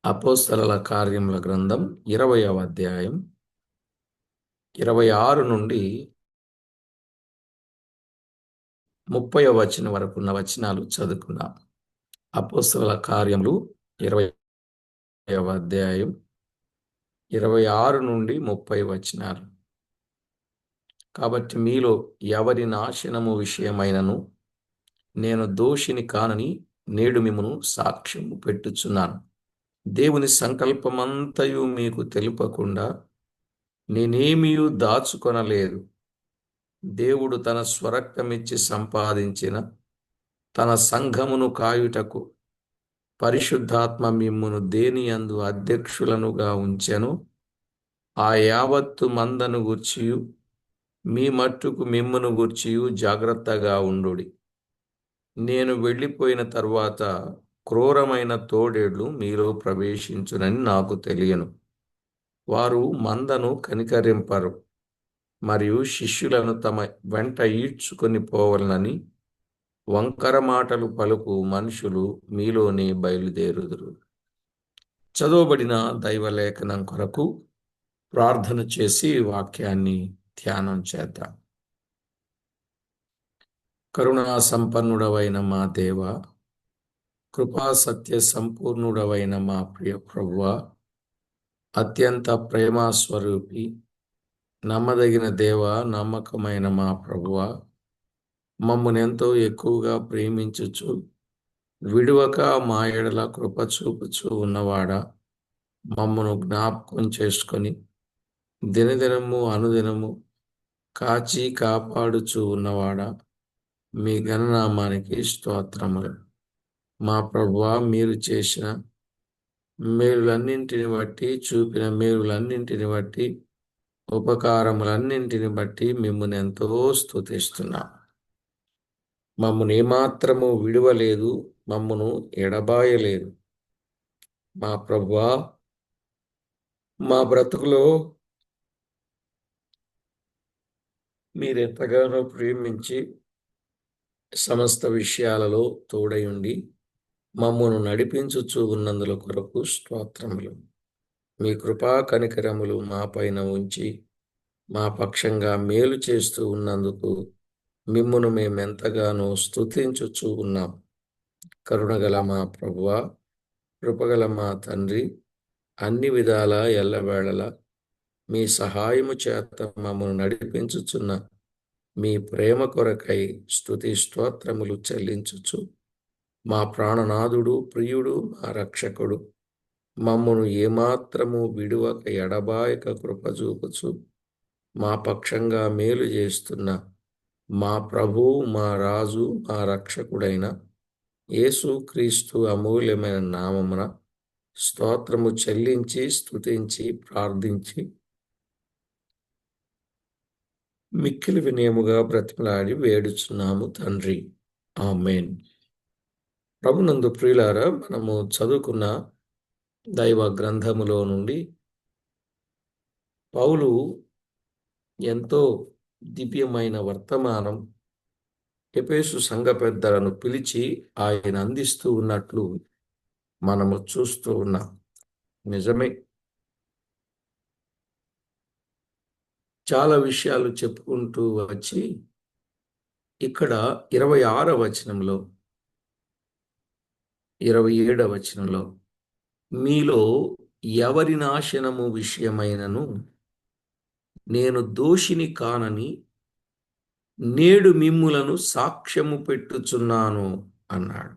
అపోస్తలుల కార్యముల గ్రంథం 20వ అధ్యాయం 26 నుండి 30వ వచనం వరకు ఉన్న వచనాలు చదువుకుందాం. అపోస్తలుల కార్యములు 20వ అధ్యాయం 26 నుండి 30 వచనాలు. కాబట్టి మీలో ఎవరి నాశనము విషయమైనను నేను దోషిని కానని నేడు మిమ్మును సాక్ష్యము పెట్టుచున్నాను. దేవుని సంకల్పమంతయు మీకు తెలుపకుండా నేనేమియూ దాచుకొనలేదు. దేవుడు తన స్వరక్తమిచ్చి సంపాదించిన తన సంఘమును కాయుటకు పరిశుద్ధాత్మ మిమ్మును దేనియందు అధ్యక్షులనుగా ఉంచెను. ఆ యావత్తు మందను గూర్చియు మీ మట్టుకు మిమ్మును గూర్చియు జాగ్రత్తగా ఉండుడి. నేను వెళ్ళిపోయిన తరువాత క్రూరమైన తోడేళ్లు మీలో ప్రవేశించునని నాకు తెలియను. వారు మందను కనికరింపరు మరియు శిష్యులను తమ వెంట ఈడ్చుకొని పోవలనని వంకర మాటలు పలుకు మనుషులు మీలోనే బయలుదేరుదురు. చదవబడిన దైవలేఖనం కొరకు ప్రార్థన చేసి వాక్యాన్ని ధ్యానం చేద్దాం. కరుణా సంపన్నుడవైన మా దేవ, కృపా సత్య సంపూర్ణుడవైన మా ప్రియ ప్రభువా, అత్యంత ప్రేమాస్వరూపి, నమ్మదగిన దేవ, నమ్మకమైన మా ప్రభువా, మమ్మునెంతో ఎక్కువగా ప్రేమించుచు విడువక మా ఎడల కృప చూపుచూ ఉన్నవాడా, మమ్మను జ్ఞాపకం చేసుకొని దినదినము అనుదినము కాచి కాపాడుచూ ఉన్నవాడా, మీ ఘననామానికి స్తోత్రములు. మా ప్రభువా, మీరు చేసిన మేలులన్నింటిని బట్టి, చూపిన మేలులన్నింటిని బట్టి, ఉపకారములన్నింటిని బట్టి మిమ్మును ఎంతో స్తుతిస్తున్నాం. మమ్మను ఏమాత్రము విడువలేదు, మమ్మను ఎడబాయలేదు. మా ప్రభువా, మా బ్రతుకులో మీరెంతగానో ప్రేమించి సమస్త విషయాలలో తోడయుండి మమ్మను నడిపించుచూ ఉన్నందుల కొరకు స్తోత్రములు. మీ కృపా కనికరములు మా పైన ఉంచి మా పక్షంగా మేలు చేస్తూ ఉన్నందుకు మిమ్మును మేమెంతగానో స్తుతించుచూ ఉన్నాం. కరుణగల మా ప్రభువా, కృపగల మా తండ్రి, అన్ని విధాల ఎల్లవేళల మీ సహాయము చేత మమ్మను నడిపించుచున్న మీ ప్రేమ కొరకై స్తుతి స్తోత్రములు చెల్లించుచు మా ప్రాణనాథుడు, ప్రియుడు, మా రక్షకుడు, మమ్మను ఏమాత్రము విడువక ఎడబాయక కృపచూపుచు మా పక్షంగా మేలు చేస్తున్న మా ప్రభువు, మా రాజు, మా రక్షకుడైన యేసుక్రీస్తు అమూల్యమైన నామమున స్తోత్రము చెల్లించి స్తుతించి ప్రార్థించి మిక్కిలి వినయముగా బ్రతిమలాడి వేడుచున్నాము తండ్రి. ఆమేన్. ప్రభునందు ప్రియులారా, మనము చదువుకున్న దైవ గ్రంథములో నుండి పౌలు ఎంతో దివ్యమైన వర్తమానం ఎఫెసు సంఘ పెద్దలను పిలిచి ఆయన అందిస్తూ ఉన్నట్లు మనము చూస్తూ ఉన్నాం. నిజమే, చాలా విషయాలు చెప్పుకుంటూ వచ్చి ఇక్కడ 26వ వచనంలో 27వ వచనంలో మీలో ఎవరి నాశనము విషయమైనను నేను దోషిని కానని నేడు మిమ్ములను సాక్ష్యము పెట్టుచున్నాను అన్నాడు.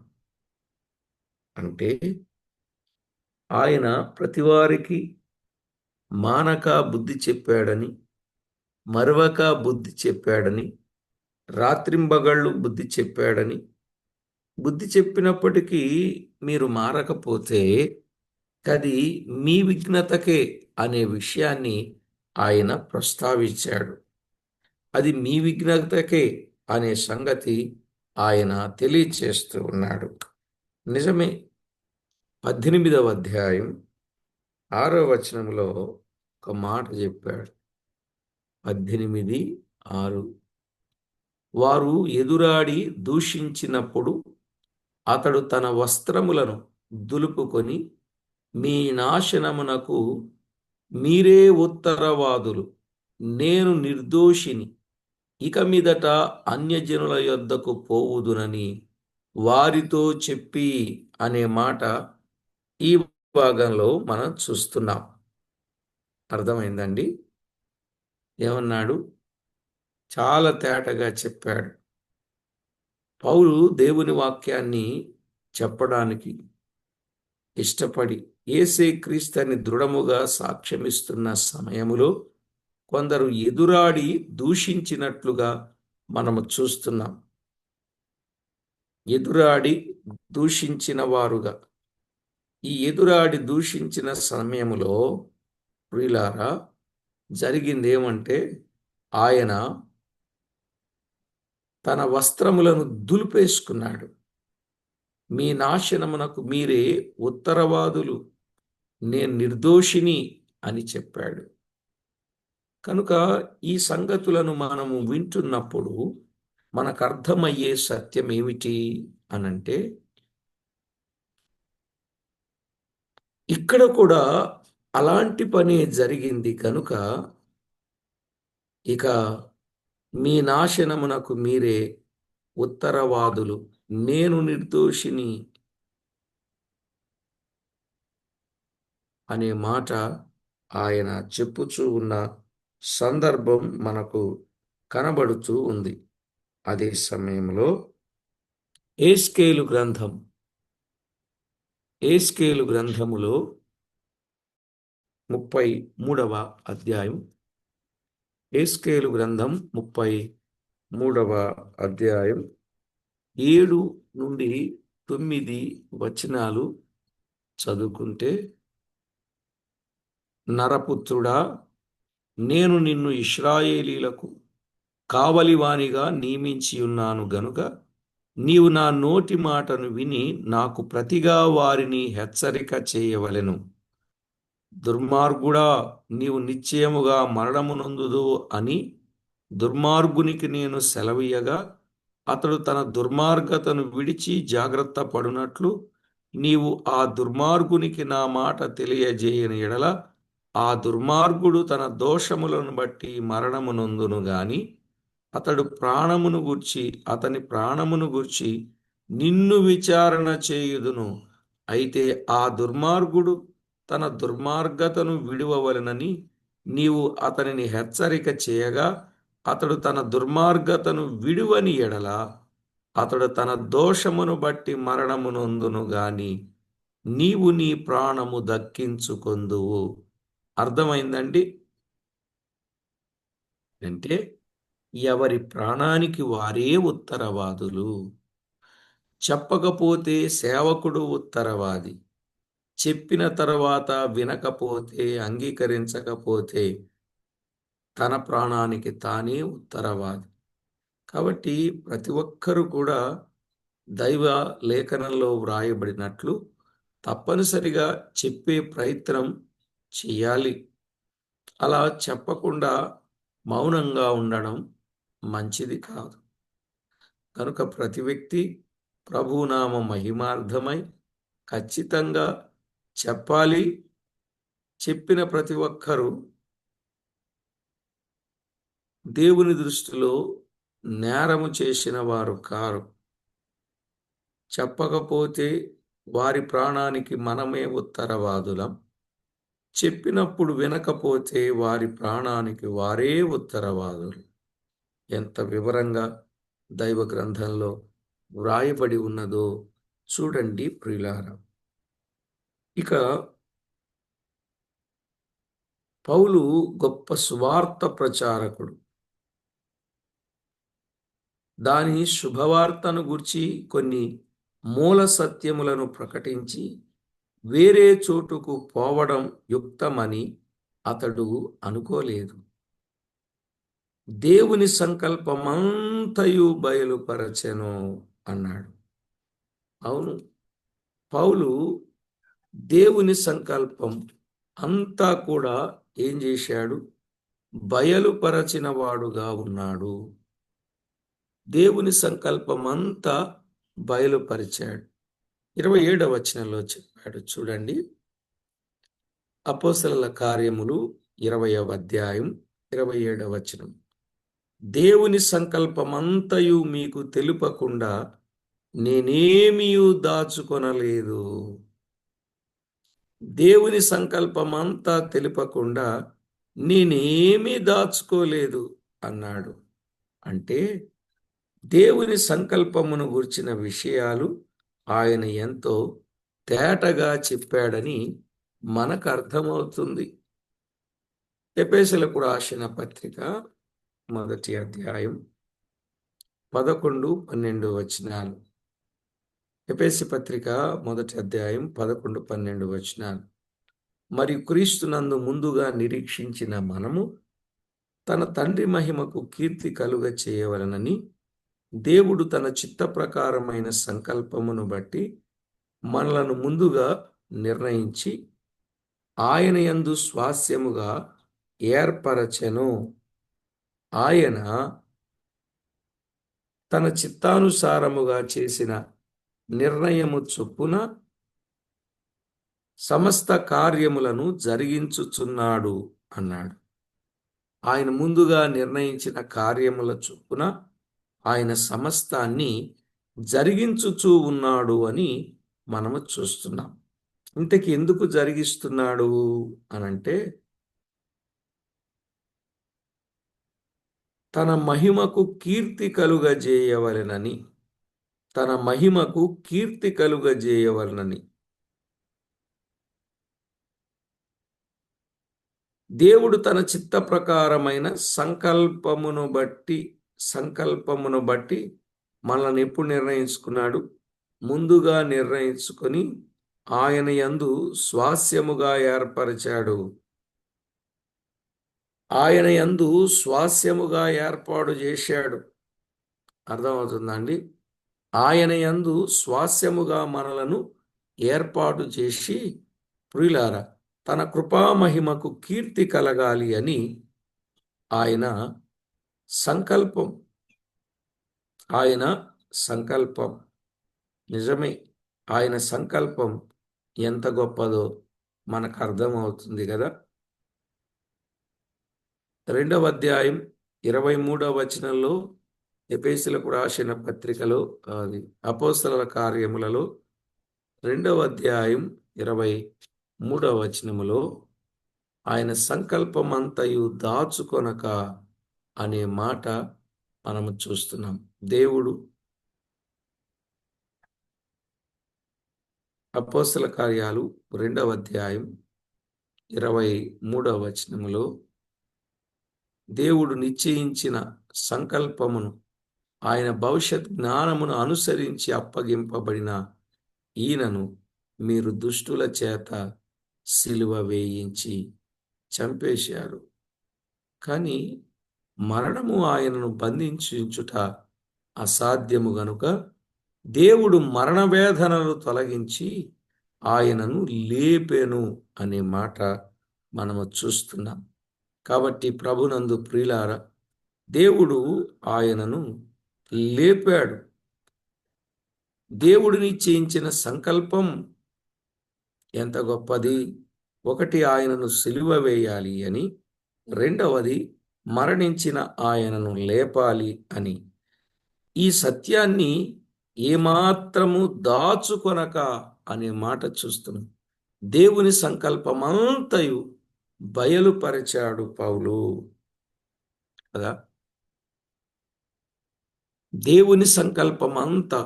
అంటే ఆయన ప్రతివారికి మానక బుద్ధి చెప్పాడని, మరవక బుద్ధి చెప్పాడని, రాత్రింబగళ్ళు బుద్ధి చెప్పాడని, బుద్ధి చెప్పినప్పటికీ మీరు మారకపోతే అది మీ విఘ్నతకే అనే విషయాన్ని ఆయన ప్రస్తావించాడు. అది మీ విఘ్నతకే అనే సంగతి ఆయన తెలియచేస్తూ ఉన్నాడు. నిజమే, 18వ అధ్యాయం 6వ వచనంలో ఒక మాట చెప్పాడు. 18:6 వారు ఎదురాడి దూషించినప్పుడు అతడు తన వస్త్రములను దులుపుకొని మీ నాశనమునకు మీరే ఉత్తరవాదులు. నేను నిర్దోషిని. ఇక మీదట అన్యజనుల యొద్దకు పోవుదునని వారితో చెప్పి అనే మాట ఈ భాగంలో మనం చూస్తున్నాం. అర్థమైందండి? ఏమన్నాడు? చాలా తేటగా చెప్పాడు. పౌలు దేవుని వాక్యాన్ని చెప్పడానికి ఇష్టపడి యేసే క్రీస్తుని దృఢముగా సాక్ష్యమిస్తున్న సమయములో కొందరు ఎదురాడి దూషించినట్లుగా మనము చూస్తున్నాం. ఎదురాడి దూషించిన వారుగా. ఈ ఎదురాడి దూషించిన సమయములో ప్రియులారా జరిగింది ఏమంటే, ఆయన తన వస్త్రములను దులిపేసుకున్నాడు. మీ నాశనమునకు మీరే ఉత్తరవాదులు, నేను నిర్దోషిని అని చెప్పాడు. కనుక ఈ సంగతులను మనము వింటున్నప్పుడు మనకు అర్థమయ్యే సత్యం ఏమిటి అనంటే, ఇక్కడ కూడా అలాంటి పని జరిగింది కనుక ఇక మీ నాశనమునకు మీరే ఉత్తరవాదులు, నేను నిర్దోషిని అనే మాట ఆయన చెప్పుచూ ఉన్న సందర్భం మనకు కనబడుతూ ఉంది. అదే సమయంలో ఏస్కేలు గ్రంథములో 33వ అధ్యాయం, ఏస్కేలు గ్రంథం 33వ అధ్యాయం 7 నుండి 9 వచనాలు చదువుకుంటే, నరపుత్రుడా, నేను నిన్ను ఇశ్రాయేలీలకు కావలివానిగా నియమించి ఉన్నాను గనుక నీవు నా నోటి మాటను విని నాకు ప్రతిగా వారిని హెచ్చరిక చేయవలెను. దుర్మార్గుడా, నీవు నిశ్చయముగా మరణమునందుదు అని దుర్మార్గునికి నేను సెలవీయగా అతడు తన దుర్మార్గతను విడిచి జాగ్రత్త పడునట్లు నీవు ఆ దుర్మార్గునికి నా మాట తెలియజేయని ఎడల ఆ దుర్మార్గుడు తన దోషములను బట్టి మరణమునందును గాని అతని ప్రాణమును గూర్చి నిన్ను విచారణ చేయుదును. అయితే ఆ దుర్మార్గుడు తన దుర్మార్గతను విడువవలెనని నీవు అతనిని హెచ్చరిక చేయగా అతడు తన దుర్మార్గతను విడువని ఎడల అతడు తన దోషమును బట్టి మరణమునందును గాని నీవు నీ ప్రాణము దక్కించుకొందువు. అర్థమైందండి? అంటే ఎవరి ప్రాణానికి వారే ఉత్తరవాదులు. చెప్పకపోతే సేవకుడు ఉత్తరవాది, చెప్పిన తర్వాత వినకపోతే, అంగీకరించకపోతే తన ప్రాణానికి తానే ఉత్తరవాది. కాబట్టి ప్రతి ఒక్కరూ కూడా దైవ లేఖనంలో వ్రాయబడినట్లు తప్పనిసరిగా చెప్పే ప్రయత్నం చేయాలి. అలా చెప్పకుండా మౌనంగా ఉండడం మంచిది కాదు. కనుక ప్రతి వ్యక్తి ప్రభునామ మహిమార్థమై ఖచ్చితంగా చెప్పాలి. చెప్పిన ప్రతి ఒక్కరూ దేవుని దృష్టిలో నేరము చేసిన వారు కారు. చెప్పకపోతే వారి ప్రాణానికి మనమే ఉత్తరవాదులం. చెప్పినప్పుడు వినకపోతే వారి ప్రాణానికి వారే ఉత్తరవాదులు. ఎంత వివరంగా దైవ గ్రంథంలో వ్రాయబడి ఉన్నదో చూడండి ప్రియులారా. ఇక పౌలు గొప్ప సువార్త ప్రచారకుడు. దాని శుభవార్తను గూర్చి కొన్ని మూల సత్యములను ప్రకటించి వేరే చోటుకు పోవడం యుక్తమని అతడు అనుకోలేదు. దేవుని సంకల్పమంతయు బయలుపరచెను అన్నాడు. అవును, పౌలు దేవుని సంకల్పం అంతా కూడా ఏం చేశాడు? బయలుపరచిన వాడుగా ఉన్నాడు. దేవుని సంకల్పం అంతా బయలుపరిచాడు. 27వ వచనంలో చెప్పాడు చూడండి. అపోస్తలుల కార్యములు 20వ అధ్యాయం 27వ వచనం. దేవుని సంకల్పమంతయు మీకు తెలుపకుండా నేనేమియూ దాచుకొనలేదు. దేవుని సంకల్పమంతా తెలుపకుండా నేనేమీ దాచుకోలేదు అన్నాడు. అంటే దేవుని సంకల్పమును గుర్చిన విషయాలు ఆయన ఎంతో తేటగా చెప్పాడని మనకు అర్థమవుతుంది. ఎఫెసీయులకు రాసిన పత్రిక 1వ అధ్యాయం 11-12 వచనాలు. ఎఫెసీ పత్రిక 1వ అధ్యాయం 11-12 వచనాలు. మరియు క్రీస్తునందు ముందుగా నిరీక్షించిన మనము తన తండ్రి మహిమకు కీర్తి కలుగ చేయవలనని దేవుడు తన చిత్త ప్రకారమైన సంకల్పమును బట్టి మనలను ముందుగా నిర్ణయించి ఆయన యందు స్వాస్యముగా ఏర్పరచెను. ఆయన తన చిత్తానుసారముగా చేసిన నిర్ణయము చొప్పున సమస్త కార్యములను జరిగించుచున్నాడు అన్నాడు. ఆయన ముందుగా నిర్ణయించిన కార్యముల చొప్పున ఆయన సమస్తాన్ని జరిగించుచూ ఉన్నాడు అని మనము చూస్తున్నాం. ఇంతకి ఎందుకు జరిగిస్తున్నాడు అనంటే తన మహిమకు కీర్తి కలుగజేయవలెనని, తన మహిమకు కీర్తి కలుగజేయవలనని. దేవుడు తన చిత్త ప్రకారమైన సంకల్పమును బట్టి మనల్ని ఎప్పుడు నిర్ణయించుకున్నాడు? ముందుగా నిర్ణయించుకొని ఆయన యందు స్వాస్యముగా ఏర్పరిచాడు. ఆయన యందు స్వాస్యముగా ఏర్పాటు చేశాడు. అర్థమవుతుందండి? ఆయన యందు స్వాస్యముగా మనలను ఏర్పాటు చేసి ప్రియులారా తన కృపామహిమకు కీర్తి కలగాలి అని ఆయన సంకల్పం నిజమే. ఆయన సంకల్పం ఎంత గొప్పదో మనకు అర్థమవుతుంది కదా. 2వ అధ్యాయం 23వ వచనంలో ఎఫెసీయులకు రాసిన పత్రికలో అపోస్తలుల కార్యములలో 2వ అధ్యాయం 23వ వచనములో ఆయన సంకల్పమంతయు దాచుకొనక అనే మాట మనము చూస్తున్నాం. దేవుడు అపోస్తల కార్యాలు 2వ అధ్యాయం 23వ వచనములో దేవుడు నిశ్చయించిన సంకల్పమును ఆయన భవిష్యత్ జ్ఞానమును అనుసరించి అప్పగింపబడిన ఈయనను మీరు దుష్టుల చేత సిలువ వేయించి చంపేశారు. కానీ మరణము ఆయనను బంధించుట అసాధ్యము గనుక దేవుడు మరణ వేదనలు తొలగించి ఆయనను లేపెను అనే మాట మనము చూస్తున్నాం. కాబట్టి ప్రభునందు ప్రియులారా దేవుడు ఆయనను లేపాడు. దేవుడిని చేయించిన సంకల్పం ఎంత గొప్పది! ఒకటి, ఆయనను సిలువ వేయాలి అని, రెండవది మరణించిన ఆయనను లేపాలి అని. ఈ సత్యాన్ని ఏమాత్రము దాచుకొనక అనే మాట చూస్తున్నాం. దేవుని సంకల్పమంతయు బయలుపరిచాడు పౌలు కదా. దేవుని సంకల్పమంతా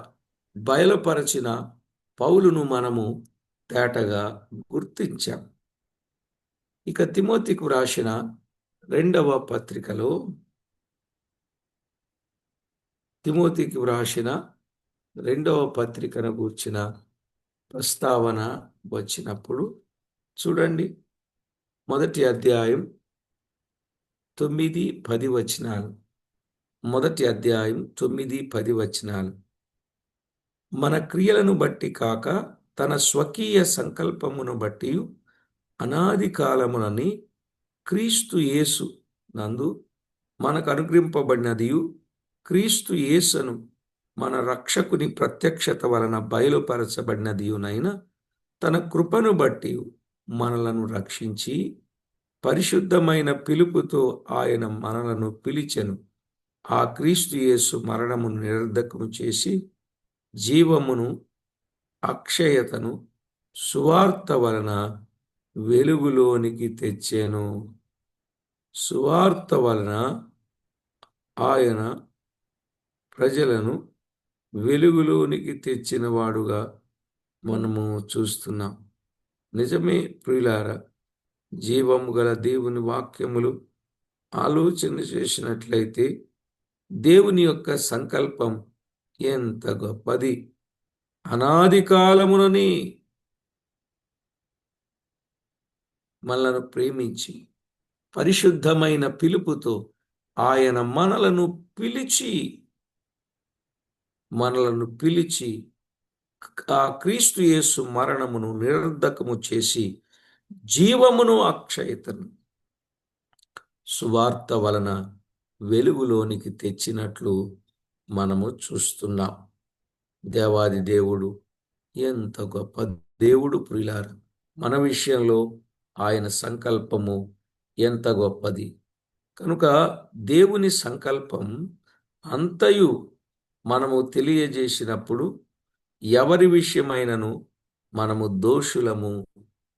బయలుపరచిన పౌలును మనము తేటగా గుర్తించాం. ఇక తిమోతికు రాసిన 2వ పత్రికలో తిమోతికి రాసిన 2వ పత్రికను గూర్చిన ప్రస్తావన వచ్చినప్పుడు చూడండి. 1వ అధ్యాయం 9-10 వచనాలు. 1వ అధ్యాయం 9-10 వచనాలు. మన క్రియలను బట్టి కాక తన స్వకీయ సంకల్పమును బట్టి అనాది కాలమునని క్రీస్తు యేసు నందు మనకు అనుగ్రహింపబడినదియు క్రీస్తు యేసును మన రక్షకుని ప్రత్యక్షత వలన బయలుపరచబడినదియునైన తన కృపను బట్టి మనలను రక్షించి పరిశుద్ధమైన పిలుపుతో ఆయన మనలను పిలిచెను. ఆ క్రీస్తు యేసు మరణమును నిరర్ధకము చేసి జీవమును అక్షయతను సువార్త వలన వెలుగులోనికి తెచ్చెను. సువార్త వలన ఆయన ప్రజలను వెలుగులోనికి తెచ్చిన వాడుగా మనము చూస్తున్నాం. నిజమే ప్రియులారా, జీవము గల దేవుని వాక్యములు ఆలోచన చేసినట్లయితే దేవుని యొక్క సంకల్పం ఎంత గొప్పది. అనాది కాలమునని మనలను ప్రేమించి పరిశుద్ధమైన పిలుపుతో ఆయన మనలను పిలిచి ఆ క్రీస్తు యేసు మరణమును నిరర్ధకము చేసి జీవమును అక్షయతను సువార్త వలన వెలుగులోనికి తెచ్చినట్లు మనము చూస్తున్నాం. దేవాది దేవుడు ఎంత గొప్ప దేవుడు ప్రియులారా. మన విషయంలో ఆయన సంకల్పము ఎంత గొప్పది. కనుక దేవుని సంకల్పం అంతయు మనము తెలియజేసినప్పుడు ఎవరి విషయమైనను మనము దోషులము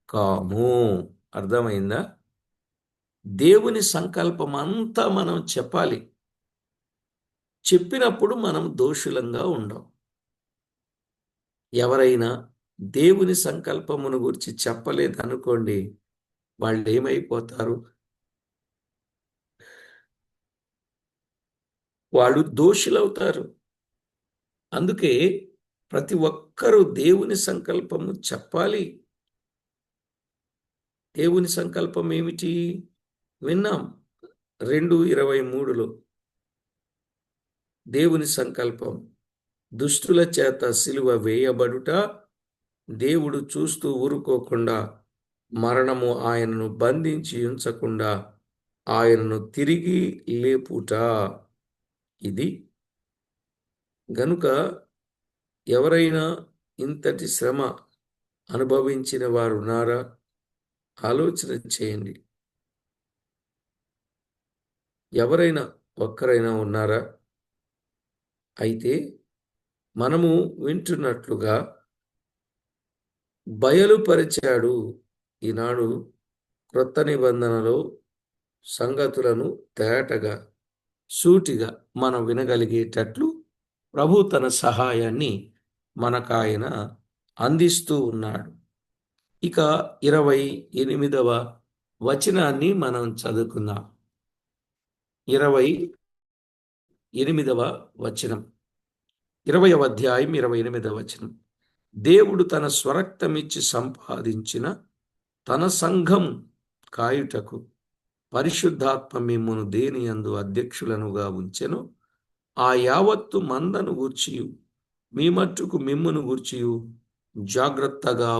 కాము. అర్థమైందా? దేవుని సంకల్పం అంతా మనం చెప్పాలి. చెప్పినప్పుడు మనం దోషులంగా ఉండం. ఎవరైనా దేవుని సంకల్పమును గురించి చెప్పలేదనుకోండి, వాళ్ళు ఏమైపోతారు? వాళ్ళు దోషులవుతారు. అందుకే ప్రతి ఒక్కరూ దేవుని సంకల్పము చెప్పాలి. దేవుని సంకల్పం ఏమిటి? విన్నాం 2:23లో దేవుని సంకల్పం దుష్టుల చేత సిలువ వేయబడుట, దేవుడు చూస్తూ ఊరుకోకుండా మరణము ఆయనను బంధించి ఉంచకుండా ఆయనను తిరిగి లేపుట. ఇది గనుక ఎవరైనా ఇంతటి శ్రమ అనుభవించిన వారు ఉన్నారా? ఆలోచన చేయండి. ఎవరైనా ఒక్కరైనా ఉన్నారా? అయితే మనము వింటున్నట్లుగా బయలుపరిచాడు. ఈనాడు క్రొత్త నిబంధనలో సంగతులను తేటగా సూటిగా మనం వినగలిగేటట్లు ప్రభు తన సహాయాన్ని మనకాయన అందిస్తూ ఉన్నాడు. ఇక 28వ వచనాన్ని మనం చదువుకుందాం. 28వ వచనం, 20వ అధ్యాయం 28వ వచనం. దేవుడు తన స్వరక్తమిచ్చి సంపాదించిన తన సంఘం కాయుటకు పరిశుద్ధాత్మ మిమ్మును దేనియందు అధ్యక్షులనుగా ఉంచెను. ఆ యావత్తు మందను గూర్చియు మీ మట్టుకు మిమ్మును గూర్చియు జాగ్రత్తగా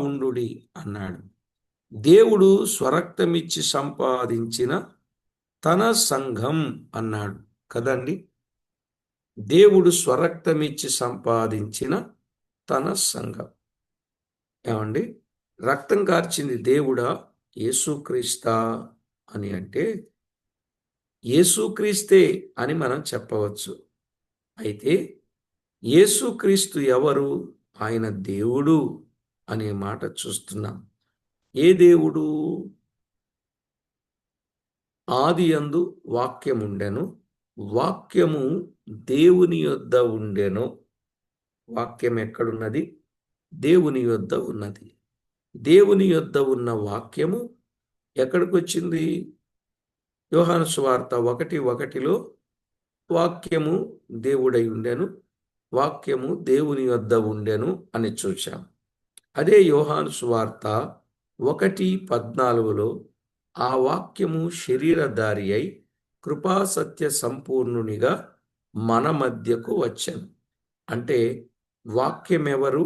ఉండుడి అన్నాడు. దేవుడు స్వరక్తమిచ్చి సంపాదించిన తన సంఘం అన్నాడు కదండి. దేవుడు స్వరక్తమిచ్చి సంపాదించిన తన సంఘం. ఏమండి, రక్తం కార్చింది దేవుడా, యేసుక్రీస్తా అని అంటే యేసుక్రీస్తే అని మనం చెప్పవచ్చు. అయితే యేసుక్రీస్తు ఎవరు? ఆయన దేవుడు అనే మాట చూస్తున్నాం. ఏ దేవుడు? ఆదియందు వాక్యముండెను, వాక్యము దేవుని యొద్ద ఉండెను. వాక్యం ఎక్కడున్నది? దేవుని యొద్ద ఉన్నది. దేవుని యొద్ద ఉన్న వాక్యము ఎక్కడికి వచ్చింది? యోహాను సువార్త 1:1లో వాక్యము దేవుడై ఉండెను, వాక్యము దేవుని యొద్ద ఉండెను అని చూశాం. అదే యోహాను సువార్త 1:14లో ఆ వాక్యము శరీరధారి అయి కృపాసత్య సంపూర్ణునిగా మన మధ్యకు వచ్చెను. అంటే వాక్యమెవరు?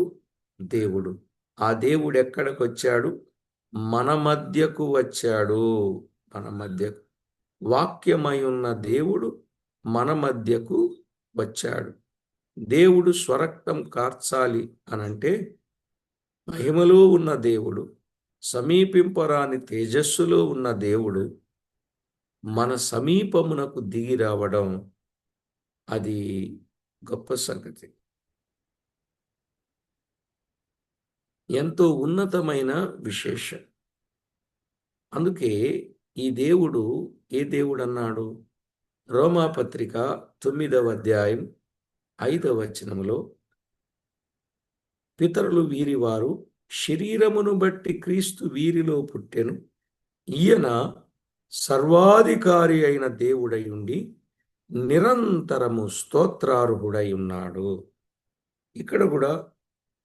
దేవుడు. ఆ దేవుడు ఎక్కడికి వచ్చాడు? మన మధ్యకు వచ్చాడు. మన మధ్యకు వాక్యమై ఉన్న దేవుడు మన మధ్యకు వచ్చాడు. దేవుడు స్వరక్తం కార్చాలి అనంటే మహిమలో ఉన్న దేవుడు, సమీపింపరాని తేజస్సులో ఉన్న దేవుడు మన సమీపమునకు దిగి రావడం, అది గొప్ప సంగతి. ఎంతో ఉన్నతమైన విశేషం. అందుకే ఈ దేవుడు ఏ దేవుడు అన్నాడు? రోమాపత్రిక 9వ అధ్యాయం 5వ వచనములో, పితరులు వీరివారు, శరీరమును బట్టి క్రీస్తు వీరిలో పుట్టెను, ఈయన సర్వాధికారి అయిన దేవుడై ఉండి నిరంతరము స్తోత్రార్హుడై ఉన్నాడు. ఇక్కడ కూడా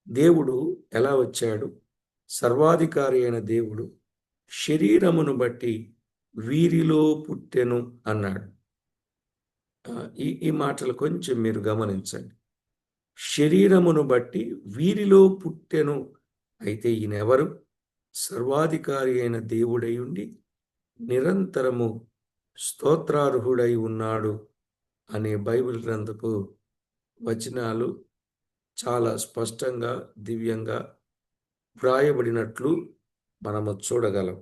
దేవుడు ఎలా వచ్చాడు? సర్వాధికారి అయిన దేవుడు శరీరమును బట్టి వీరిలో పుట్టెను అన్నాడు. ఈ మాటలు కొంచెం మీరు గమనించండి. శరీరమును బట్టి వీరిలో పుట్టెను. అయితే ఈయనెవరు? సర్వాధికారి అయిన దేవుడై ఉండి నిరంతరము స్తోత్రార్హుడై ఉన్నాడు అనే బైబిల్ గ్రంథపు వచనాలు చాలా స్పష్టంగా, దివ్యంగా వ్రాయబడినట్లు మనము చూడగలం.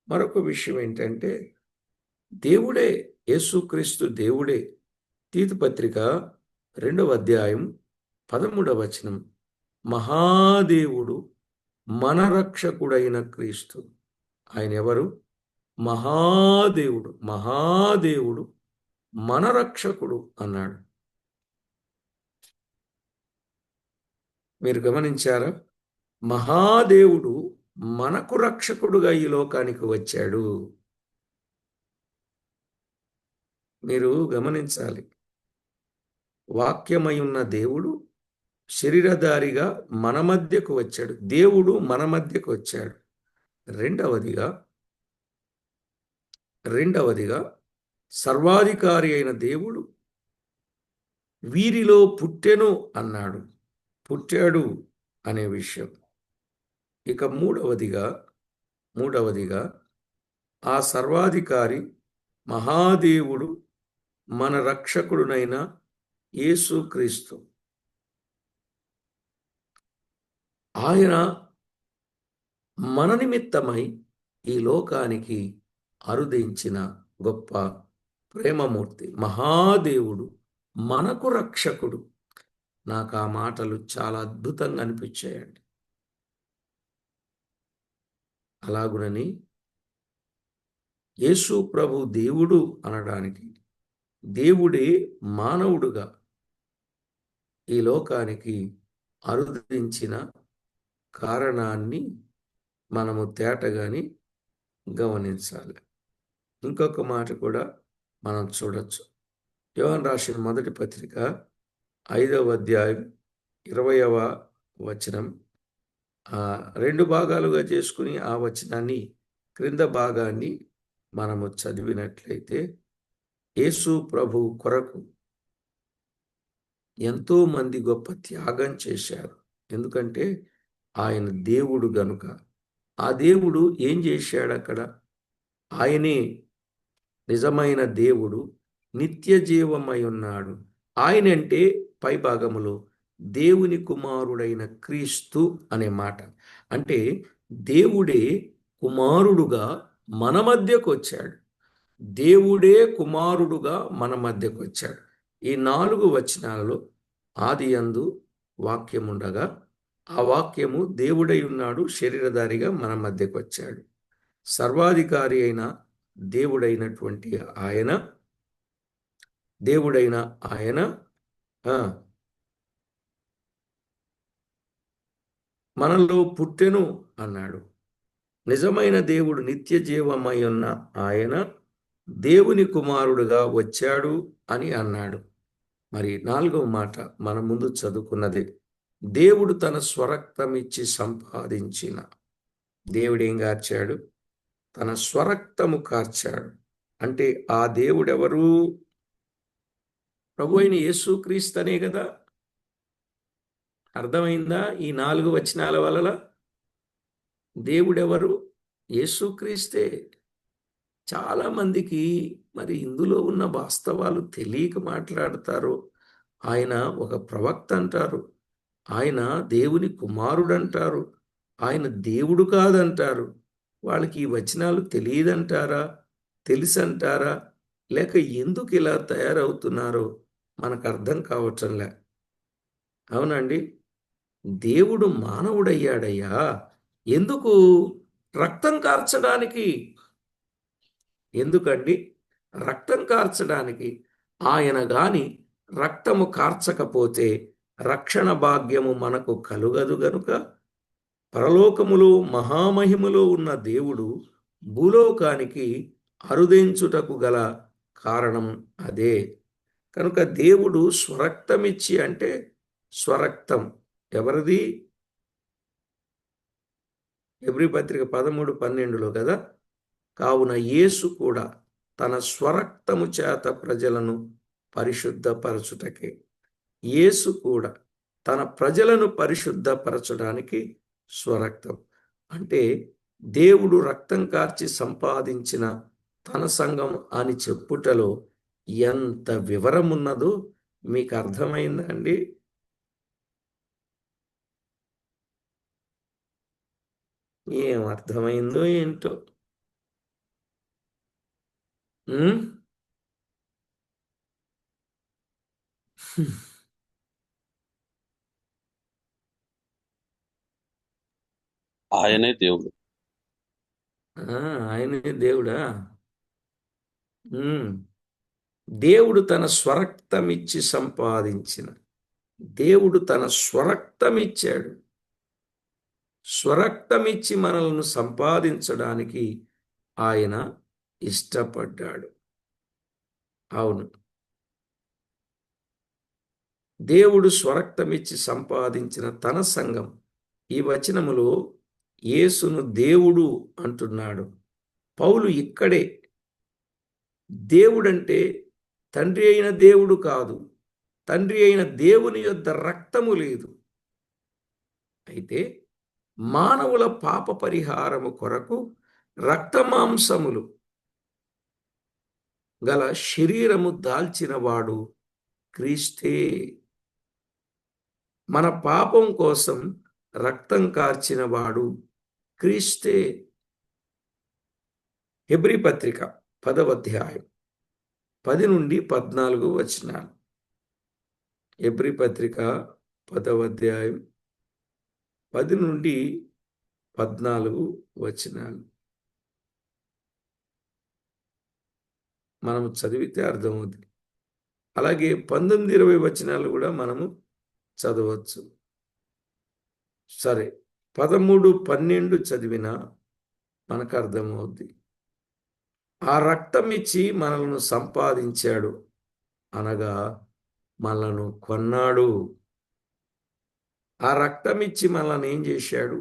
మరొక విషయం ఏంటంటే, దేవుడే, యేసుక్రీస్తు దేవుడే. తీతు పత్రిక 2వ అధ్యాయం 13వ వచనం, మహాదేవుడు మన రక్షకుడైన క్రీస్తు. ఆయన ఎవరు? మహాదేవుడు. మహాదేవుడు మన రక్షకుడు అన్నాడు. మీరు గమనించారా? మహాదేవుడు మనకు రక్షకుడుగా ఈ లోకానికి వచ్చాడు. మీరు గమనించాలి. వాక్యమై ఉన్న దేవుడు శరీరధారిగా మన మధ్యకు వచ్చాడు. దేవుడు మన మధ్యకు వచ్చాడు. రెండవదిగా సర్వాధికారి అయిన దేవుడు వీరిలో పుట్టెను అన్నాడు. పుట్టాడు అనే విషయం. ఇక మూడవదిగా ఆ సర్వాధికారి మహాదేవుడు మన రక్షకుడునైన యేసుక్రీస్తు. ఆయన మన నిమిత్తమై ఈ లోకానికి అరుదించిన గొప్ప ప్రేమమూర్తి. మహాదేవుడు మనకు రక్షకుడు. నాకు ఆ మాటలు చాలా అద్భుతంగా అనిపించాయండి. అలాగునని యేసు ప్రభు దేవుడు అనడానికి, దేవుడే మానవుడుగా ఈ లోకానికి అరుదించిన కారణాన్ని మనము తేటగాని గమనించాలి. ఇంకొక మాట కూడా మనం చూడొచ్చు. యోహాను రాసిన మొదటి పత్రిక 5వ అధ్యాయం 20వ వచనం, 2 భాగాలుగా చేసుకుని ఆ వచనాన్ని, క్రింద భాగాన్ని మనము చదివినట్లయితే, యేసు ప్రభు కొరకు ఎంతో మంది గొప్ప త్యాగం చేశారు. ఎందుకంటే ఆయన దేవుడు గనుక. ఆ దేవుడు ఏం చేశాడు అక్కడ? ఆయనే నిజమైన దేవుడు, నిత్య జీవమై ఉన్నాడు. ఆయనంటే పై భాగములో దేవుని కుమారుడైన క్రీస్తు అనే మాట. అంటే దేవుడే కుమారుడుగా మన మధ్యకు వచ్చాడు. దేవుడే కుమారుడుగా మన మధ్యకు వచ్చాడు. ఈ 4 వచనాలలో, ఆదియందు వాక్యముండగా, ఆ వాక్యము దేవుడై ఉన్నాడు, శరీరధారిగా మన మధ్యకు వచ్చాడు. సర్వాధికారి అయిన దేవుడైనటువంటి ఆయన మనలో పుట్టెను అన్నాడు. నిజమైన దేవుడు, నిత్య జీవమై ఉన్న ఆయన దేవుని కుమారుడుగా వచ్చాడు అని అన్నాడు. మరి 4వ మాట మన ముందు చదువుకున్నది. దేవుడు తన స్వరక్తం ఇచ్చి సంపాదించిన. దేవుడు ఏం కార్చాడు? తన స్వరక్తము కార్చాడు. అంటే ఆ దేవుడెవరు? ప్రభు అయిన యేసుక్రీస్తునే కదా. అర్థమైందా? ఈ 4 వచనాల వలన దేవుడెవరు? యేసుక్రీస్తే. చాలా మందికి మరి ఇందులో ఉన్న వాస్తవాలు తెలియక మాట్లాడతారు. ఆయన ఒక ప్రవక్త అంటారు, ఆయన దేవుని కుమారుడు అంటారు. ఆయన దేవుడు కాదంటారు. వాళ్ళకి ఈ వచనాలు తెలియదంటారా, తెలుసంటారా, లేక ఎందుకు ఇలా తయారవుతున్నారో మనకు అర్థం కావటంలే. అవునండి. దేవుడు మానవుడయ్యాడయ్యా ఎందుకు? రక్తం కార్చడానికి. ఎందుకండి? రక్తం కార్చడానికి. ఆయన గాని రక్తము కార్చకపోతే రక్షణ భాగ్యము మనకు కలుగదు గనుక, పరలోకములో మహామహిమలో ఉన్న దేవుడు భూలోకానికి అరుదించుటకు గల కారణం అదే. కనుక దేవుడు స్వరక్తమిచ్చి అంటే స్వరక్తం ఎవరిది? హెబ్రీ పత్రిక 13:12 కదా. కావున యేసు కూడా తన స్వరక్తము చేత ప్రజలను పరిశుద్ధపరచుటకే. యేసు కూడా తన ప్రజలను పరిశుద్ధపరచడానికి స్వరక్తం అంటే దేవుడు రక్తం కార్చి సంపాదించిన తన సంఘం అని చెప్పుటలో ఎంత వివరం ఉన్నదో మీకు అర్థమైందండి. ఏం అర్థమైందో ఏంటో. ఆయనే దేవుడు. ఆయనే దేవుడా? దేవుడు తన స్వరక్తమిచ్చి సంపాదించిన, దేవుడు తన స్వరక్తమిచ్చాడు. స్వరక్తమిచ్చి మనల్ని సంపాదించడానికి ఆయన ఇష్టపడ్డాడు. అవును, దేవుడు స్వరక్తమిచ్చి సంపాదించిన తన సంఘం. ఈ వచనములో యేసును దేవుడు అంటున్నాడు పౌలు. ఇక్కడే దేవుడంటే తండ్రి అయిన దేవుడు కాదు, తండ్రి అయిన దేవుని యొద్ద రక్తము లేదు. అయితే మానవుల పాప పరిహారము కొరకు రక్తమాంసములు గల శరీరము దాల్చినవాడు క్రీస్తే. మన పాపం కోసం రక్తం కార్చినవాడు క్రీస్తే. హెబ్రీ పత్రిక 10వ అధ్యాయం 10 నుండి 14 వచనాలు. హెబ్రీ పత్రిక 10వ అధ్యాయం 10 నుండి 14 వచనాలు మనము చదివితే అర్థమవుతుంది. అలాగే 19, 20 వచనాలు కూడా మనము చదవచ్చు. సరే, 13, 12 చదివినా మనకు అర్థమవుద్ది. ఆ రక్తం ఇచ్చి మనల్ని సంపాదించాడు అనగా మనలను కొన్నాడు. ఆ రక్తం ఇచ్చి మనల్ని ఏం చేశాడు?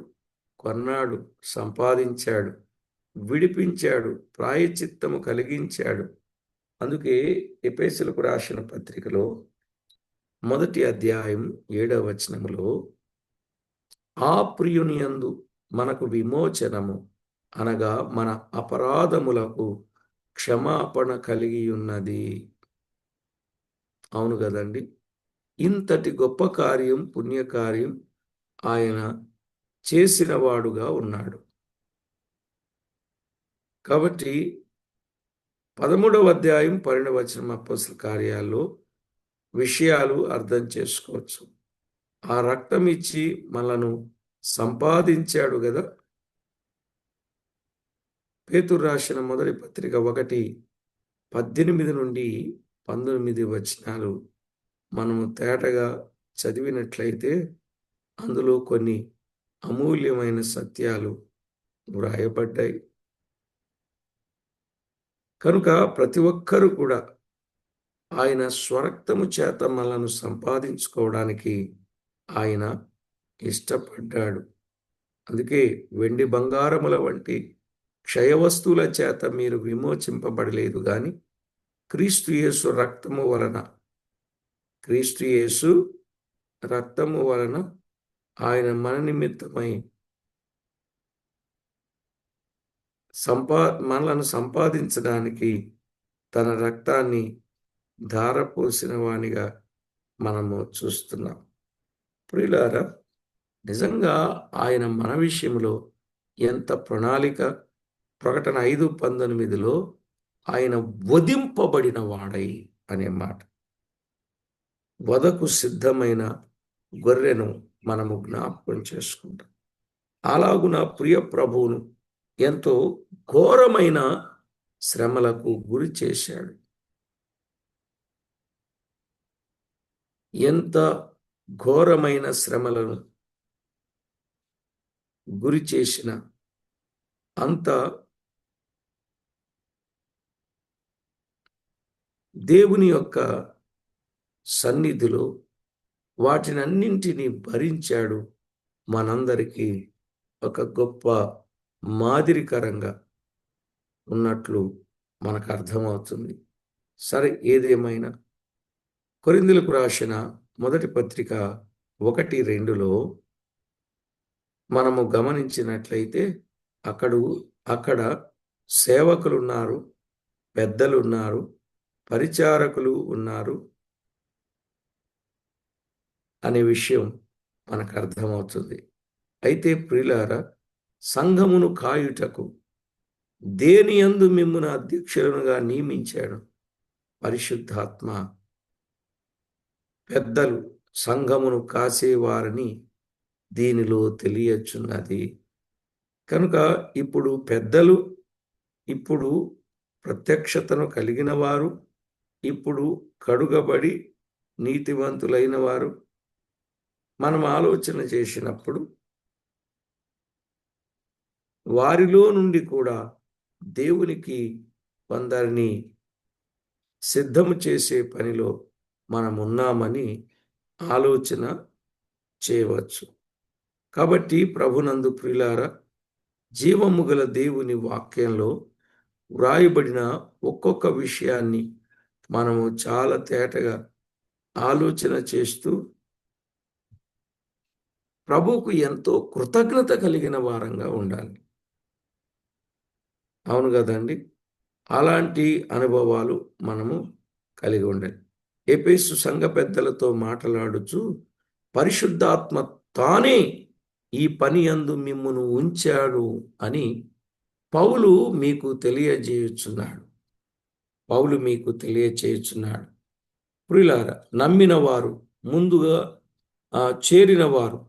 కొన్నాడు, సంపాదించాడు, విడిపించాడు, ప్రాయశ్చిత్తము కలిగించాడు. అందుకే ఎఫెసీయులకు రాసిన పత్రికలో 1వ అధ్యాయం 7వ వచనములో ఆ ప్రియుని యందు మనకు విమోచనము అనగా మన అపరాధములకు క్షమాపణ కలిగి ఉన్నది. అవును కదండి. ఇంతటి గొప్ప కార్యం, పుణ్యకార్యం ఆయన చేసిన వాడుగా ఉన్నాడు. కాబట్టి 13వ అధ్యాయం 12వ వచనం అపోస్తలుల కార్యాల్లో విషయాలు అర్థం చేసుకోవచ్చు. ఆ రక్తం ఇచ్చి మనలను సంపాదించాడు కదా. పేతురు రాసిన మొదటి పత్రిక 1:18 నుండి 19 వచనాలు మనము తేటగా చదివినట్లయితే అందులో కొన్ని అమూల్యమైన సత్యాలు వ్రాయబడ్డాయి. కనుక ప్రతి ఒక్కరూ కూడా ఆయన స్వరక్తము చేత మనలను సంపాదించుకోవడానికి ఆయన ఇష్టపడ్డాడు. అందుకే వెండి బంగారముల వంటి క్షయవస్తువుల చేత మీరు విమోచింపబడలేదు గాని క్రీస్తు యేసు రక్తము వలన, క్రీస్తు యేసు రక్తము వలన ఆయన మన నిమిత్తమై మనలను సంపాదించడానికి తన రక్తాన్ని ధారపోసిన వానిగా మనము చూస్తున్నాం. ప్రియులారా, నిజంగా ఆయన మన విషయంలో ఎంత ప్రణాళిక. ప్రకటన 5:19లో ఆయన వధింపబడిన వాడై అనే మాట. వధకు సిద్ధమైన గొర్రెను మనము జ్ఞాపకం చేసుకుంటాం. అలాగున ప్రియ ప్రభువును ఎంతో ఘోరమైన శ్రమలకు గురి చేశాడు. ఎంత ఘోరమైన శ్రమలను గురి చేసిన అంత దేవుని యొక్క సన్నిధిలో వాటినన్నింటినీ భరించాడు. మనందరికీ ఒక గొప్ప మాదిరికరంగా ఉన్నట్లు మనకు అర్థమవుతుంది. సరే, ఏదేమైనా కొరింథీయులకు రాసిన మొదటి పత్రిక 1:2లో మనము గమనించినట్లయితే అక్కడ సేవకులున్నారు, పెద్దలున్నారు, పరిచారకులు ఉన్నారు అనే విషయం మనకు అర్థమవుతుంది. అయితే ప్రియులారా, సంఘమును కాయుటకు దేనియందు మిమ్మును అధ్యక్షులుగా నియమించాడు? పరిశుద్ధాత్మ. పెద్దలు సంఘమును కాసేవారని దీనిలో తెలియచున్నది. కనుక ఇప్పుడు పెద్దలు, ఇప్పుడు ప్రత్యక్షతను కలిగిన వారు, ఇప్పుడు కడుగబడి నీతివంతులైన వారు మనం ఆలోచన చేసినప్పుడు వారిలో నుండి కూడా దేవునికి కొందరిని సిద్ధము చేసే పనిలో మనం ఉన్నామని ఆలోచన చేయవచ్చు. కాబట్టి ప్రభునందు ప్రియులారా, జీవము గల దేవుని వాక్యంలో వ్రాయబడిన ఒక్కొక్క విషయాన్ని మనము చాలా తేటగా ఆలోచన చేస్తూ ప్రభువుకు ఎంతో కృతజ్ఞత కలిగిన వారంగా ఉండాలి. అవును కదండి? అలాంటి అనుభవాలు మనము కలిగి ఉండాలి. ఎఫెసు సంఘ పెద్దలతో మాట్లాడుచు పరిశుద్ధాత్మ తానే ఈ పని యందు మిమ్మును ఉంచాడు అని పౌలు మీకు తెలియజేయుచున్నాడు. ప్రియులారా, నమ్మిన వారు, ముందుగా చేరిన వారు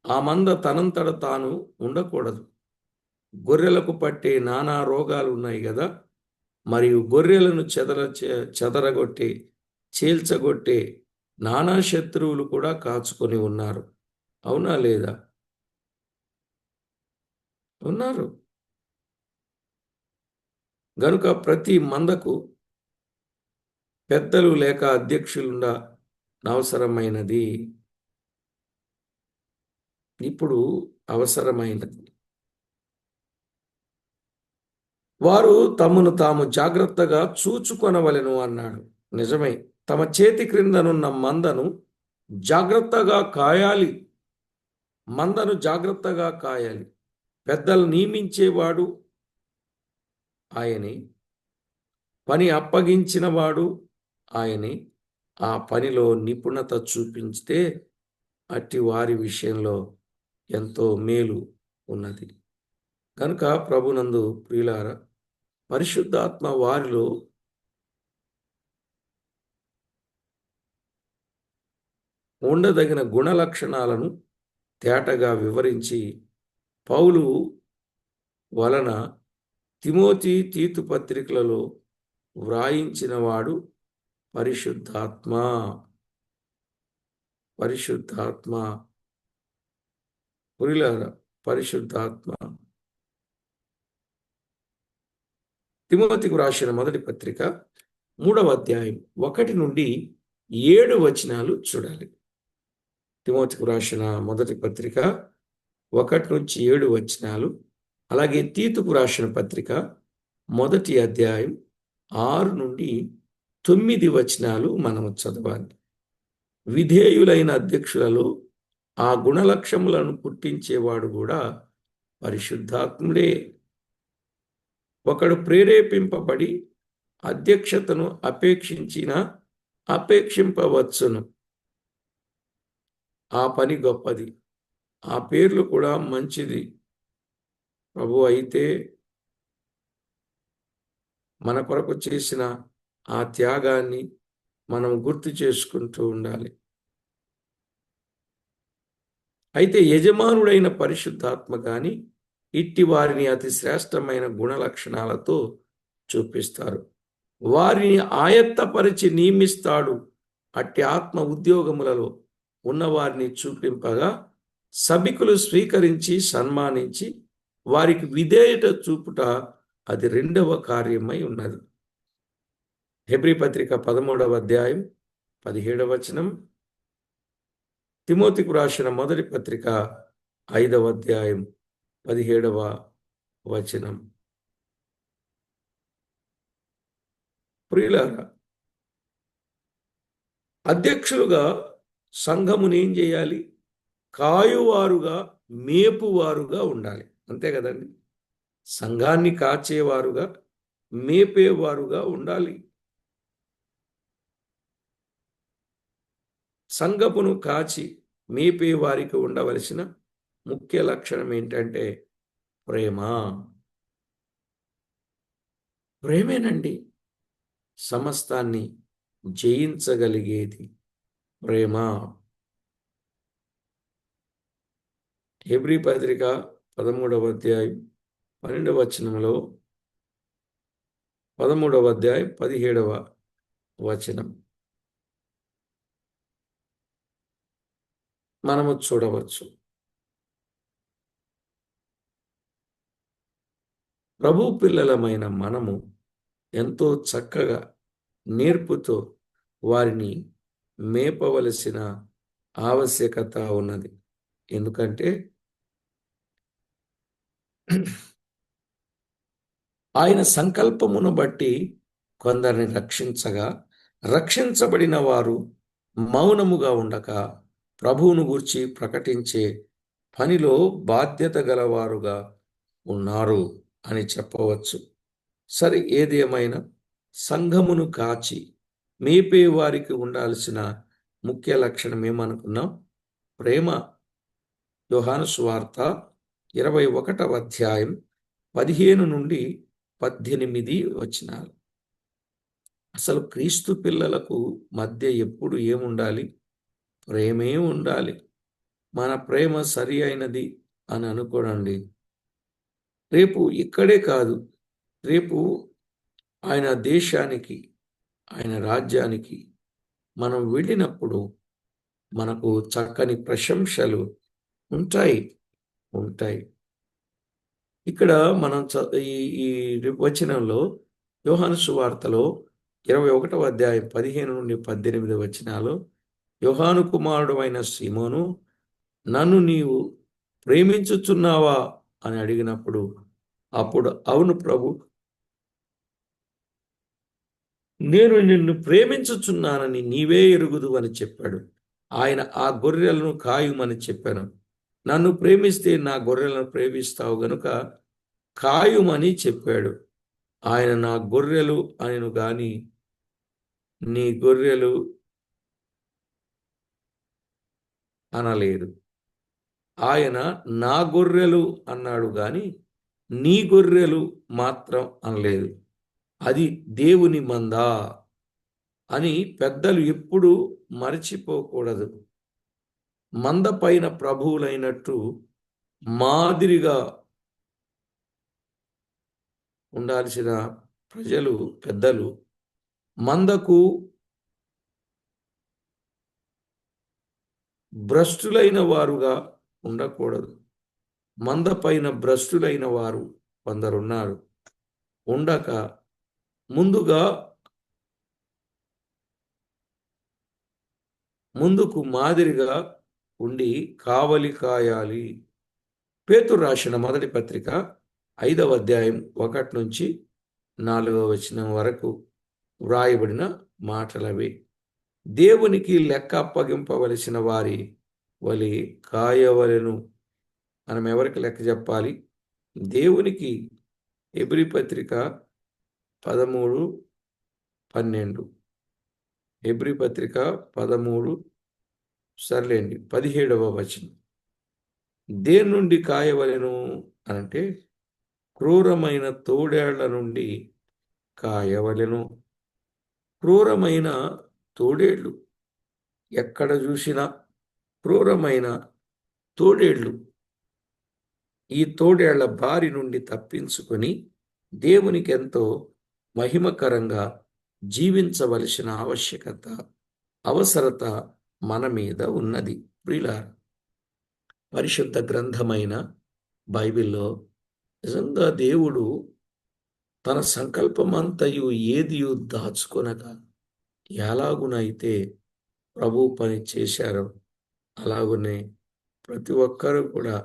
ఆ మంద తనంతట తాను ఉండకూడదు. గొర్రెలకు పట్టే నానా రోగాలు ఉన్నాయి కదా, మరియు గొర్రెలను చెదరగొట్టే, చీల్చగొట్టే నానా శత్రువులు కూడా కాచుకొని ఉన్నారు. అవునా లేదా? ఉన్నారు. గనుక ప్రతి మందకు పెద్దలు లేక అధ్యక్షులుండ అవసరమైనది. ఇప్పుడు అవసరమైనది. వారు తమను తాము జాగ్రత్తగా చూచుకొనవలెను అన్నాడు. నిజమే, తమ చేతి క్రిందనున్న మందను జాగ్రత్తగా కాయాలి. పెద్దలు నియమించేవాడు ఆయనే, పని అప్పగించినవాడు ఆయనే. ఆ పనిలో నిపుణత చూపించితే అట్టి వారి విషయంలో ఎంతో మేలు ఉన్నది. కనుక ప్రభునందు ప్రియులారా, పరిశుద్ధాత్మ వారిలో ఉండదగిన గుణ లక్షణాలను తేటగా వివరించి పౌలు వలన తిమోతి, తీతు పత్రికలలో వ్రాయించిన వాడు పరిశుద్ధాత్మ. ప్రియులారా, పరిశుద్ధాత్మ. తిమోతికి రాసిన మొదటి పత్రిక 3వ అధ్యాయం 1-7 చూడాలి. తిమోతికి రాసిన మొదటి పత్రిక 1-7. అలాగే తీతుకు రాసిన పత్రిక 1వ అధ్యాయం 6-9 మనము చదవాలి. విధేయులైన అధ్యక్షులలో ఆ గుణలక్షములను పుట్టించేవాడు కూడా పరిశుద్ధాత్ముడే. ఒకడు ప్రేరేపింపబడి అధ్యక్షతను అపేక్షింపవచ్చును. ఆ పని గొప్పది. ఆ పేర్లు కూడా మంచిది. ప్రభు అయితే మన కొరకు చేసిన ఆ త్యాగాన్ని మనం గుర్తు చేసుకుంటూ ఉండాలి. అయితే యజమానుడైన పరిశుద్ధాత్మ గాని ఇట్టి వారిని అతి శ్రేష్టమైన గుణ లక్షణాలతో చూపిస్తారు. వారిని ఆయత్తపరిచి నియమిస్తాడు. అట్టి ఆత్మ ఉద్యోగములలో ఉన్నవారిని చూపింపగా సభికులు స్వీకరించి సన్మానించి వారికి విధేయత చూపుట అది రెండవ కార్యమై ఉన్నది. హెబ్రీ పత్రిక 13వ అధ్యాయం 17వ వచనం, తిమోతికు రాసిన మొదటి పత్రిక 5వ అధ్యాయం 17వ వచనం. ప్రియులారా, అధ్యక్షులుగా సంఘముని ఏం చేయాలి? కాయువారుగా, మేపువారుగా ఉండాలి. అంతే కదండి. సంఘాన్ని కాచేవారుగా, మేపేవారుగా ఉండాలి. సంఘమును కాచి మేపే వారికి ఉండవలసిన ముఖ్య లక్షణం ఏంటంటే ప్రేమ. ప్రేమేనండి సమస్తాన్ని జయించగలిగేది. ప్రేమ. హెబ్రీ పత్రిక 13వ అధ్యాయం 12వ వచనంలో, 13వ అధ్యాయం 17వ వచనం మనము చూడవచ్చు. ప్రభు పిల్లలమైన మనము ఎంతో చక్కగా నేర్పుతో వారిని మేపవలసిన ఆవశ్యకత ఉన్నది. ఎందుకంటే ఆయన సంకల్పమును బట్టి కొందరిని రక్షించగా, రక్షించబడిన వారు మౌనముగా ఉండక ప్రభువును గూర్చి ప్రకటించే పనిలో బాధ్యత గలవారుగా ఉన్నారు అని చెప్పవచ్చు. సరే, ఏదేమైనా సంఘమును కాచి మేపే వారికి ఉండాల్సిన ముఖ్య లక్షణం ఏమనుకున్నాం? ప్రేమ. యోహాను సువార్త 21వ అధ్యాయం 15 నుండి 18 వచనాలు. అసలు క్రీస్తు పిల్లలకు మధ్య ఎప్పుడు ఏముండాలి? ప్రేమే ఉండాలి. మన ప్రేమ సరి అయినది అని అనుకోనండి. రేపు ఇక్కడే కాదు, రేపు ఆయన దేశానికి, ఆయన రాజ్యానికి మనం వెళ్ళినప్పుడు మనకు చక్కని ప్రశంసలు ఉంటాయి. ఇక్కడ మనం ఈ ఈ వచనంలో, యోహాను సువార్తలో 21వ అధ్యాయం 15 నుండి 18 వచనాలు, యోహాను కుమారుడు అయిన సీమోను, నన్ను నీవు ప్రేమించుచున్నావా అని అడిగినప్పుడు, అప్పుడు అవును ప్రభు, నేను నిన్ను ప్రేమించుచున్నానని నీవే ఎరుగుదు అని చెప్పాడు. ఆయన ఆ గొర్రెలను కాయుమని చెప్పాను. నన్ను ప్రేమిస్తే నా గొర్రెలను ప్రేమిస్తావు గనుక కాయుమని చెప్పాడు. ఆయన నా గొర్రెలు అనెను గాని నీ గొర్రెలు అనలేదు. ఆయన నా గొర్రెలు అన్నాడు గాని నీ గొర్రెలు మాత్రం అనలేదు. అది దేవుని మంద అని పెద్దలు ఎప్పుడూ మరచిపోకూడదు. మంద పైన ప్రభువులైనట్టు మాదిరిగా ఉండాల్సిన ప్రజలు, పెద్దలు మందకు భ్రష్టులైన వారుగా ఉండకూడదు. మంద పైన భ్రష్టులైన వారు కొందరున్నారు. ఉండక ముందుకు మాదిరిగా ఉండి కావలి కాయాలి. పేతురు రాసిన మొదటి పత్రిక 5వ అధ్యాయం 1 నుంచి 4వ వచనం వరకు వ్రాయబడిన మాటలవి. దేవునికి లెక్క అప్పగింపవలసిన వారి వలి కాయవలెను. మనం ఎవరికి లెక్క చెప్పాలి? దేవునికి. హెబ్రీ పత్రిక 13:12. హెబ్రీ పత్రిక 13, సర్లేండి, 17వ వచనం. దేని నుండి కాయవలెను అంటే క్రూరమైన తోడేళ్ల నుండి కాయవలెను. క్రూరమైన తోడేళ్ళు ఎక్కడ చూసినా క్రూరమైన తోడేళ్ళు ఈ తోడేళ్ల బారి నుండి తప్పించుకొని దేవునికి ఎంతో మహిమకరంగా జీవించవలసిన అవసరత మన మీద ఉన్నది. ప్రియులారా, పరిశుద్ధ గ్రంథమైన బైబిల్లో నిజంగా దేవుడు తన సంకల్పమంతయు ఏదియు దాచుకొనక ఎలాగునైతే ప్రభు పని చేశారో అలాగునే ప్రతి ఒక్కరూ కూడా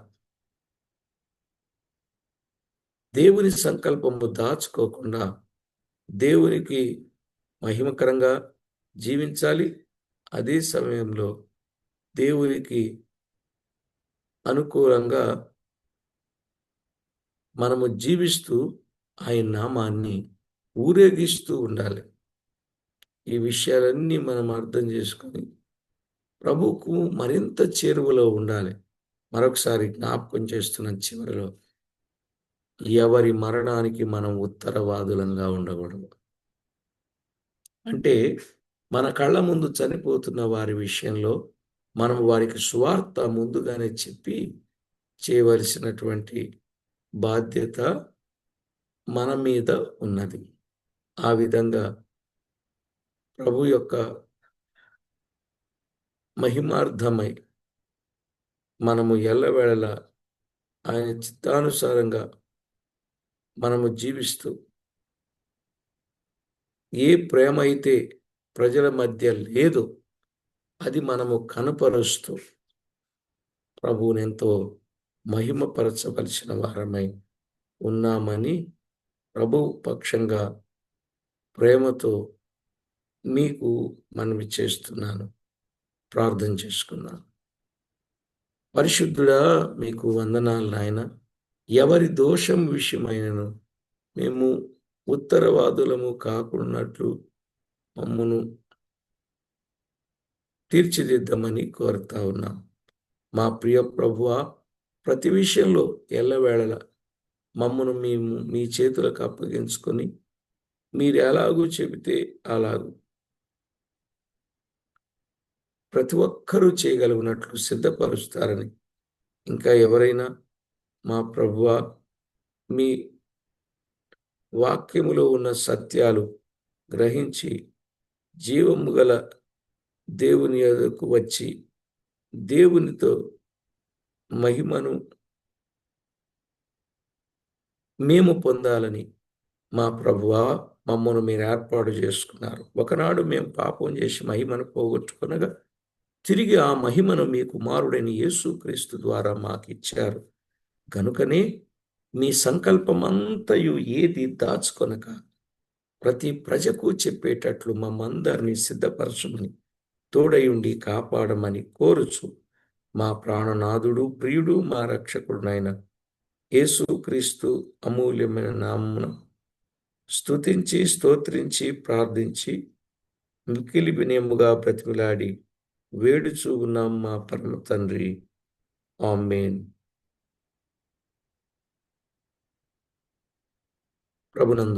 దేవుని సంకల్పము దాచుకోకుండా దేవునికి మహిమకరంగా జీవించాలి. అదే సమయంలో దేవునికి అనుకూలంగా మనము జీవిస్తూ ఆయన నామాన్ని ఊరేగిస్తూ ఉండాలి. ఈ విషయాలన్నీ మనం అర్థం చేసుకొని ప్రభువుకు మరింత చేరువలో ఉండాలి. మరొకసారి జ్ఞాపకం చేస్తున్న చివరిలో, ఎవరి మరణానికి మనం ఉత్తరవాదులంగా ఉండకూడదు. అంటే మన కళ్ళ ముందు చనిపోతున్న వారి విషయంలో మనం వారికి సువార్త ముందుగానే చెప్పి చేయవలసినటువంటి బాధ్యత మన మీద ఉన్నది. ఆ విధంగా ప్రభు యొక్క మహిమార్థమై మనము ఎల్లవేళలా ఆయన చిత్తానుసారంగా మనము జీవిస్తూ ఏ ప్రేమ అయితే ప్రజల మధ్య లేదో అది మనము కనపరుస్తూ ప్రభువునెంతో మహిమపరచవలసిన వారమై ఉన్నామని ప్రభు పక్షంగా ప్రేమతో మీకు మనవి చేస్తున్నాను. ప్రార్థన చేసుకున్నాను. పరిశుద్ధుడా, మీకు వందనాలు నాయన. ఎవరి దోషం విషయమైనను మేము ఉత్తరవాదులము కాకున్నట్లు మమ్మను తీర్చిదిద్దమని కోరుతా ఉన్నాం. మా ప్రియ ప్రభువా, ప్రతి విషయంలో ఎల్లవేళలా మమ్మను మేము మీ చేతులకు అప్పగించుకొని మీరు ఎలాగూ చెబితే అలాగూ ప్రతి ఒక్కరూ చేయగలిగినట్లు సిద్ధపరుస్తారని, ఇంకా ఎవరైనా మా ప్రభువా మీ వాక్యములో ఉన్న సత్యాలు గ్రహించి జీవము గల దేవుని యొద్దకు వచ్చి దేవునితో మహిమను మేము పొందాలని మా ప్రభువా మమ్మను మీరు ఏర్పాటు చేసుకున్నారు. ఒకనాడు మేము పాపం చేసి మహిమను పోగొట్టుకొనగా తిరిగి ఆ మహిమను మీ కుమారుడైన యేసుక్రీస్తు ద్వారా మాకిచ్చారు. కనుకనే మీ సంకల్పమంతయు ఏది దాచుకొనక ప్రతి ప్రజకు చెప్పేటట్లు మమ్మందరినీ సిద్ధపరచమని తోడయుండి కాపాడమని కోరుచు మా ప్రాణనాథుడు, ప్రియుడు, మా రక్షకుడునైన యేసుక్రీస్తు అమూల్యమైన నామమున స్తుతించి స్తోత్రించి ప్రార్థించి మిక్కిలి వినయముగా బ్రతిమిలాడి వేడుచూ ఉన్నాం మా పరమ తండ్రి. ఆమేన్. ప్రభునందు